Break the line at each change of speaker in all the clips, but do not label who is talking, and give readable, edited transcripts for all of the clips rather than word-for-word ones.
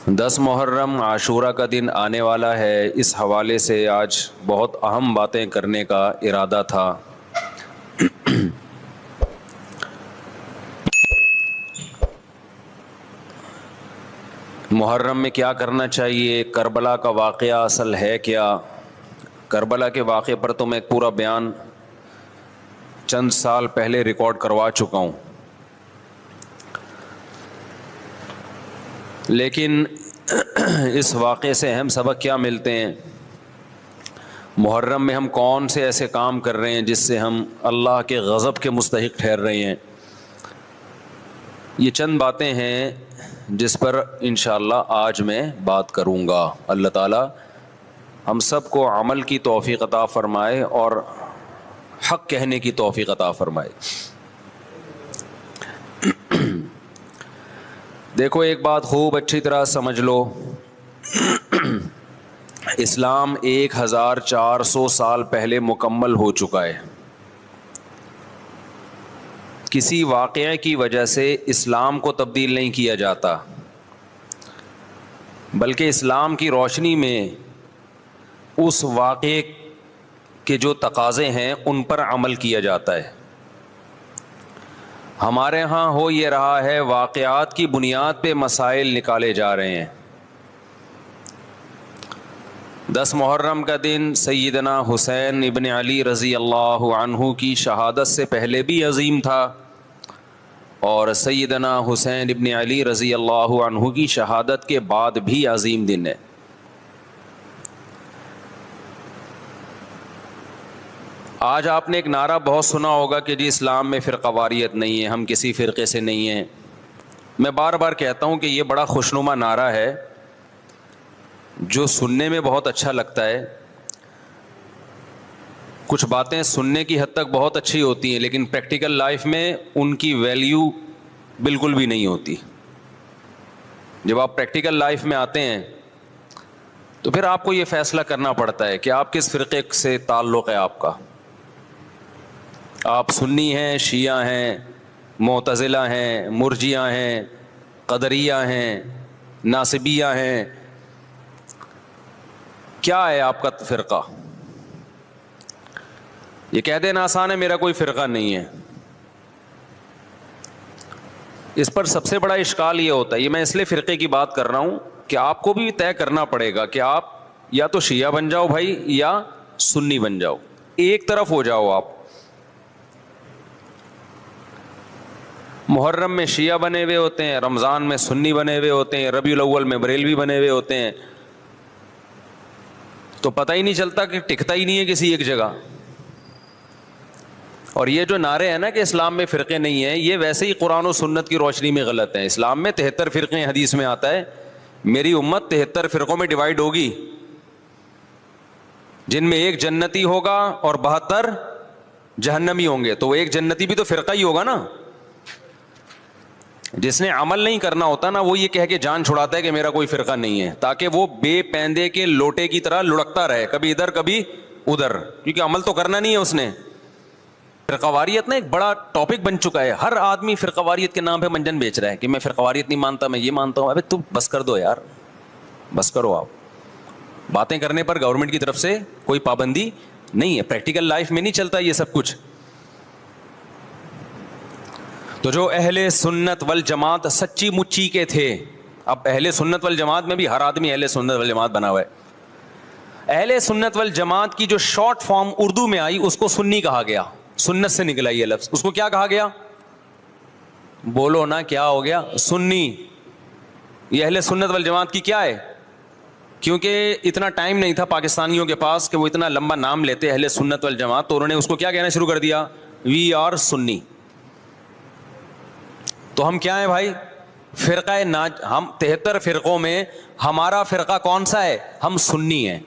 10 محرم عاشورہ کا دن آنے والا ہے، اس حوالے سے آج بہت اہم باتیں کرنے کا ارادہ تھا۔ محرم میں کیا کرنا چاہیے، کربلا کا واقعہ اصل ہے کیا؟ کربلا کے واقعے پر تو میں ایک پورا بیان چند سال پہلے ریکارڈ کروا چکا ہوں، لیکن اس واقعے سے اہم سبق کیا ملتے ہیں؟ محرم میں ہم کون سے ایسے کام کر رہے ہیں جس سے ہم اللہ کے غضب کے مستحق ٹھہر رہے ہیں؟ یہ چند باتیں ہیں جس پر انشاءاللہ آج میں بات کروں گا۔ اللہ تعالی ہم سب کو عمل کی توفیق عطا فرمائے اور حق کہنے کی توفیق عطا فرمائے۔ دیکھو ایک بات خوب اچھی طرح سمجھ لو، اسلام 1400 سال پہلے مکمل ہو چکا ہے۔ کسی واقعے کی وجہ سے اسلام کو تبدیل نہیں کیا جاتا، بلکہ اسلام کی روشنی میں اس واقعے کے جو تقاضے ہیں ان پر عمل کیا جاتا ہے۔ ہمارے ہاں ہو یہ رہا ہے، واقعات کی بنیاد پہ مسائل نکالے جا رہے ہیں۔ 10 محرم کا دن سیدنا حسین ابن علی رضی اللہ عنہ کی شہادت سے پہلے بھی عظیم تھا، اور سیدنا حسین ابن علی رضی اللہ عنہ کی شہادت کے بعد بھی عظیم دن ہے۔ آج آپ نے ایک نعرہ بہت سنا ہوگا کہ جی اسلام میں فرقہ واریت نہیں ہے، ہم کسی فرقے سے نہیں ہیں۔ میں بار بار کہتا ہوں کہ یہ بڑا خوشنما نعرہ ہے جو سننے میں بہت اچھا لگتا ہے، کچھ باتیں سننے کی حد تک بہت اچھی ہوتی ہیں لیکن پریکٹیکل لائف میں ان کی ویلیو بالکل بھی نہیں ہوتی۔ جب آپ پریکٹیکل لائف میں آتے ہیں تو پھر آپ کو یہ فیصلہ کرنا پڑتا ہے کہ آپ کس فرقے سے تعلق ہے آپ کا۔ آپ سنی ہیں، شیعہ ہیں، معتزلہ ہیں، مرجیہ ہیں، قدریہ ہیں، ناصبیہ ہیں، کیا ہے آپ کا فرقہ؟ یہ کہہ دینا آسان ہے، میرا کوئی فرقہ نہیں ہے۔ اس پر سب سے بڑا اشکال یہ ہوتا ہے، یہ میں اس لیے فرقے کی بات کر رہا ہوں کہ آپ کو بھی طے کرنا پڑے گا کہ آپ یا تو شیعہ بن جاؤ بھائی یا سنی بن جاؤ، ایک طرف ہو جاؤ آپ۔ محرم میں شیعہ بنے ہوئے ہوتے ہیں، رمضان میں سنی بنے ہوئے ہوتے ہیں، ربیع الاول میں بریلوی بنے ہوئے ہوتے ہیں، تو پتہ ہی نہیں چلتا کہ ٹکتا ہی نہیں ہے کسی ایک جگہ۔ اور یہ جو نعرے ہیں نا کہ اسلام میں فرقے نہیں ہیں، یہ ویسے ہی قرآن و سنت کی روشنی میں غلط ہیں۔ اسلام میں 73 فرقے، حدیث میں آتا ہے میری امت 73 فرقوں میں ڈیوائیڈ ہوگی، جن میں ایک جنتی ہوگا اور 72 جہنمی ہوں گے، تو وہ ایک جنتی بھی تو فرقہ ہی ہوگا نا۔ جس نے عمل نہیں کرنا ہوتا نا، وہ یہ کہہ کے جان چھڑاتا ہے کہ میرا کوئی فرقہ نہیں ہے، تاکہ وہ بے پیندے کے لوٹے کی طرح لڑکتا رہے، کبھی ادھر کبھی ادھر، کیونکہ عمل تو کرنا نہیں ہے اس نے۔ فرقہ واریت نا ایک بڑا ٹاپک بن چکا ہے، ہر آدمی فرقہ واریت کے نام پہ منجن بیچ رہا ہے کہ میں فرقہ واریت نہیں مانتا، میں یہ مانتا ہوں۔ ابے تم بس کر دو یار، بس کرو۔ آپ باتیں کرنے پر گورنمنٹ کی طرف سے کوئی پابندی نہیں ہے، پریکٹیکل لائف میں نہیں چلتا یہ سب کچھ۔ تو جو اہل سنت والجماعت سچی مچی کے تھے، اب اہل سنت والجماعت میں بھی ہر آدمی اہل سنت والجماعت بنا ہوا ہے۔ اہل سنت والجماعت کی جو شارٹ فارم اردو میں آئی اس کو سنی کہا گیا، سنت سے نکلا یہ لفظ۔ اس کو کیا کہا گیا؟ بولو نا، کیا ہو گیا؟ سنی۔ یہ اہل سنت والجماعت کی کیا ہے؟ کیونکہ اتنا ٹائم نہیں تھا پاکستانیوں کے پاس کہ وہ اتنا لمبا نام لیتے اہل سنت والجماعت، تو انہوں نے اس کو کیا کہنا شروع کر دیا؟ وی آر سنی۔ تو ہم کیا ہیں بھائی؟ فرقہ ہم 73 فرقوں میں ہمارا فرقہ کون سا ہے؟ ہم سنی ہیں،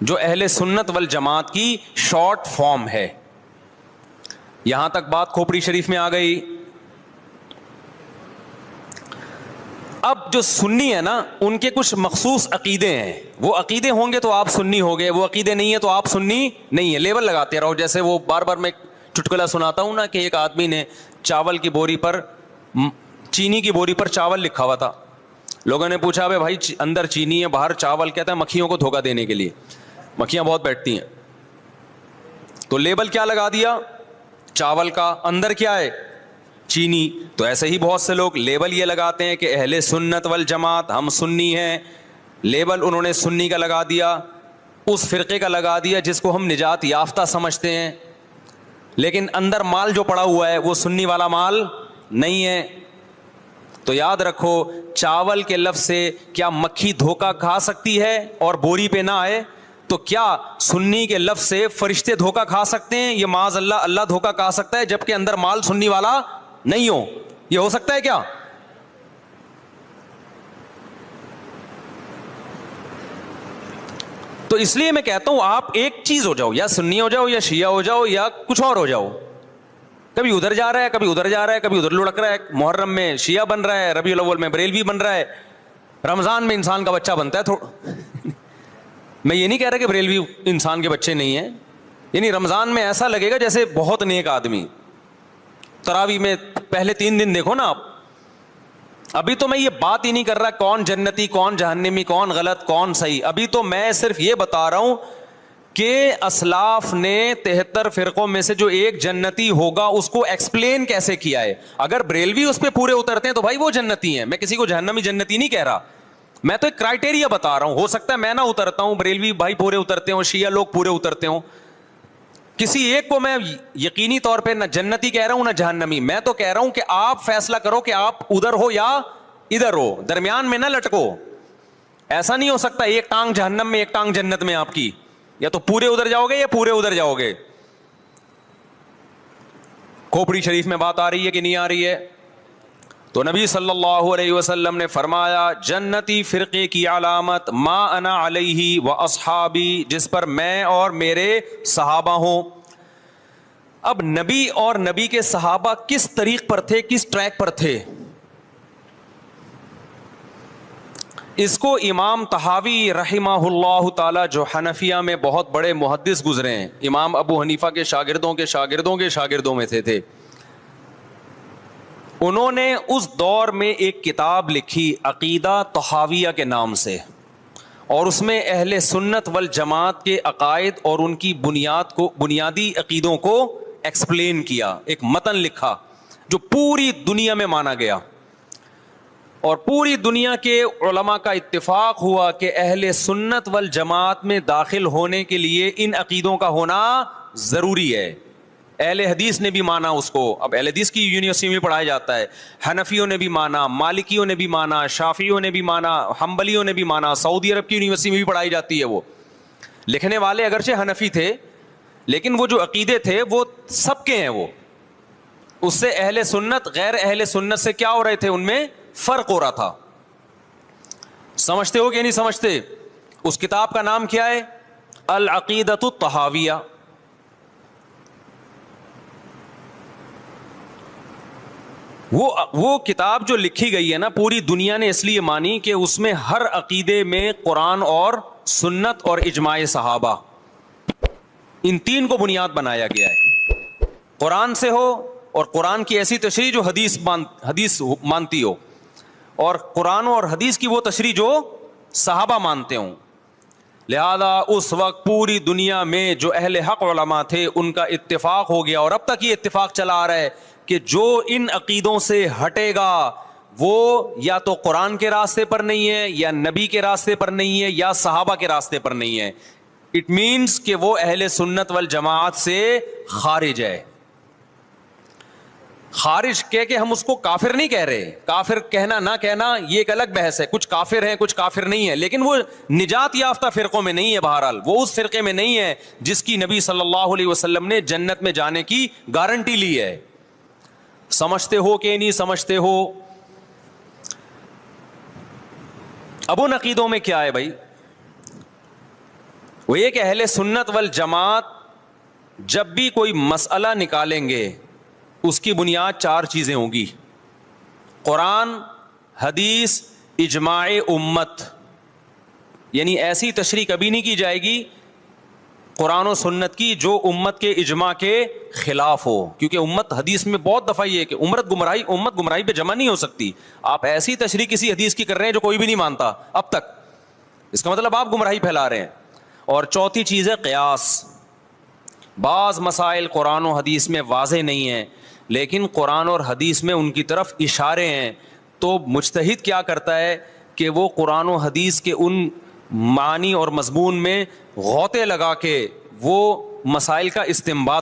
جو اہل سنت والجماعت کی شارٹ فارم ہے۔ یہاں تک بات کھوپڑی شریف میں آ گئی۔ اب جو سنی ہے نا، ان کے کچھ مخصوص عقیدے ہیں، وہ عقیدے ہوں گے تو آپ سنی ہوگے، وہ عقیدے نہیں ہیں تو آپ سنی نہیں ہیں۔ لیبل لگاتے رہو، جیسے وہ بار بار میں چٹکلا سناتا ہوں نا کہ ایک آدمی نے چاول کی بوری پر، چینی کی بوری پر چاول لکھا ہوا تھا، لوگوں نے پوچھا بھائی بھائی اندر چینی ہے باہر چاول، کہتا ہے مکھیوں کو دھوکہ دینے کے لیے، مکھیاں بہت بیٹھتی ہیں. تو لیبل کیا لگا دیا چاول کا، اندر کیا ہے چینی. تو ایسے ہی بہت سے لوگ لیبل یہ لگاتے ہیں کہ اہل سنت والجماعت، ہم سنی ہیں. لیبل انہوں نے سنی کا لگا دیا، اس فرقے کا لگا دیا جس کو ہم نجات یافتہ سمجھتے ہیں، لیکن اندر مال جو پڑا ہوا ہے وہ سنی والا مال نہیں ہے. تو یاد رکھو چاول کے لفظ سے کیا مکھی دھوکہ کھا سکتی ہے اور بوری پہ نہ آئے؟ تو کیا سنی کے لفظ سے فرشتے دھوکہ کھا سکتے ہیں؟ یہ معاذ اللہ اللہ دھوکہ کھا سکتا ہے جبکہ اندر مال سنی والا نہیں ہو. یہ ہو سکتا ہے کیا؟ تو اس لیے میں کہتا ہوں آپ ایک چیز ہو جاؤ، یا سنی ہو جاؤ یا شیعہ ہو جاؤ یا کچھ اور ہو جاؤ. کبھی ادھر جا رہا ہے کبھی ادھر جا رہا ہے، کبھی ادھر لڑک رہا ہے، محرم میں شیعہ بن رہا ہے، ربیع الاول میں بریلوی بن رہا ہے، رمضان میں انسان کا بچہ بنتا ہے. میں یہ نہیں کہہ رہا کہ بریلوی انسان کے بچے نہیں ہیں، یعنی رمضان میں ایسا لگے گا جیسے بہت نیک آدمی. تراویح میں پہلے 3 دن دیکھو نا آپ. ابھی تو میں یہ بات ہی نہیں کر رہا کون جنتی کون جہنمی کون غلط کون صحیح، ابھی تو میں صرف یہ بتا رہا ہوں کہ اسلاف نے 73 فرقوں میں سے جو ایک جنتی ہوگا اس کو ایکسپلین کیسے کیا ہے. اگر بریلوی اس پہ پورے اترتے ہیں تو بھائی وہ جنتی ہیں، میں کسی کو جہنمی جنتی نہیں کہہ رہا، میں تو ایک کرائٹیریا بتا رہا ہوں. ہو سکتا ہے میں نہ اترتا ہوں، بریلوی بھائی پورے اترتے ہوں، شیعہ لوگ پورے اترتے ہوں. کسی ایک کو میں یقینی طور پہ نہ جنتی کہہ رہا ہوں نہ جہنمی. میں تو کہہ رہا ہوں کہ آپ فیصلہ کرو کہ آپ ادھر ہو یا ادھر ہو، درمیان میں نہ لٹکو. ایسا نہیں ہو سکتا ایک ٹانگ جہنم میں ایک ٹانگ جنت میں آپ کی، یا تو پورے ادھر جاؤ گے یا پورے ادھر جاؤ گے. کھوپڑی شریف میں بات آ رہی ہے کہ نہیں آ رہی ہے؟ تو نبی صلی اللہ علیہ وسلم نے فرمایا جنتی فرقے کی علامت ما انا علیہ و اصحابی، جس پر میں اور میرے صحابہ ہوں. اب نبی اور نبی کے صحابہ کس طریق پر تھے، کس ٹریک پر تھے؟ اس کو امام طحاوی رحمہ اللہ تعالی جو حنفیہ میں بہت بڑے محدث گزرے ہیں، امام ابو حنیفہ کے شاگردوں کے شاگردوں کے شاگردوں میں سے تھے، انہوں نے اس دور میں ایک کتاب لکھی عقیدہ طحاویہ کے نام سے، اور اس میں اہل سنت والجماعت کے عقائد اور ان کی بنیادی عقیدوں کو ایکسپلین کیا. ایک متن لکھا جو پوری دنیا میں مانا گیا، اور پوری دنیا کے علماء کا اتفاق ہوا کہ اہل سنت والجماعت میں داخل ہونے کے لیے ان عقیدوں کا ہونا ضروری ہے. اہل حدیث نے بھی مانا اس کو، اب اہل حدیث کی یونیورسٹی میں پڑھایا جاتا ہے، حنفیوں نے بھی مانا، مالکیوں نے بھی مانا، شافعیوں نے بھی مانا، حنبلیوں نے بھی مانا، سعودی عرب کی یونیورسٹی میں بھی پڑھائی جاتی ہے. وہ لکھنے والے اگرچہ حنفی تھے لیکن وہ جو عقیدے تھے وہ سب کے ہیں. وہ اس سے اہل سنت غیر اہل سنت سے کیا ہو رہے تھے، ان میں فرق ہو رہا تھا. سمجھتے ہو کہ نہیں سمجھتے؟ اس کتاب کا نام کیا ہے؟ العقیدۃ الطحاویہ. وہ کتاب جو لکھی گئی ہے نا، پوری دنیا نے اس لیے مانی کہ اس میں ہر عقیدے میں قرآن اور سنت اور اجماع صحابہ، ان 3 کو بنیاد بنایا گیا ہے. قرآن سے ہو اور قرآن کی ایسی تشریح جو حدیث مانتی ہو، اور قرآن اور حدیث کی وہ تشریح جو صحابہ مانتے ہوں. لہذا اس وقت پوری دنیا میں جو اہل حق علماء تھے ان کا اتفاق ہو گیا، اور اب تک یہ اتفاق چلا آ رہا ہے کہ جو ان عقیدوں سے ہٹے گا وہ یا تو قرآن کے راستے پر نہیں ہے، یا نبی کے راستے پر نہیں ہے، یا صحابہ کے راستے پر نہیں ہے. اٹ مینس کہ وہ اہل سنت والجماعت سے خارج ہے. خارج کہہ کے ہم اس کو کافر نہیں کہہ رہے، کافر کہنا نہ کہنا یہ ایک الگ بحث ہے. کچھ کافر ہیں کچھ کافر نہیں ہے، لیکن وہ نجات یافتہ فرقوں میں نہیں ہے. بہرحال وہ اس فرقے میں نہیں ہے جس کی نبی صلی اللہ علیہ وسلم نے جنت میں جانے کی گارنٹی لی ہے. سمجھتے ہو کہ نہیں سمجھتے ہو؟ اب ان عقیدوں میں کیا ہے بھائی؟ وہ یہ کہ اہل سنت والجماعت جب بھی کوئی مسئلہ نکالیں گے اس کی بنیاد 4 چیزیں ہوں گی: قرآن، حدیث، اجماع امت. یعنی ایسی تشریح کبھی نہیں کی جائے گی قرآن و سنت کی جو امت کے اجماع کے خلاف ہو, کیونکہ امت حدیث میں بہت دفعہ یہ ہے کہ امت گمراہی پہ جمع نہیں ہو سکتی. آپ ایسی تشریح کسی حدیث کی کر رہے ہیں جو کوئی بھی نہیں مانتا اب تک, اس کا مطلب آپ گمراہی پھیلا رہے ہیں. اور چوتھی چیز ہے قیاس. بعض مسائل قرآن و حدیث میں واضح نہیں ہیں لیکن قرآن اور حدیث میں ان کی طرف اشارے ہیں, تو مجتہد کیا کرتا ہے کہ وہ قرآن و حدیث کے ان معنی اور مضمون میں غوطے لگا کے وہ مسائل کا استنباط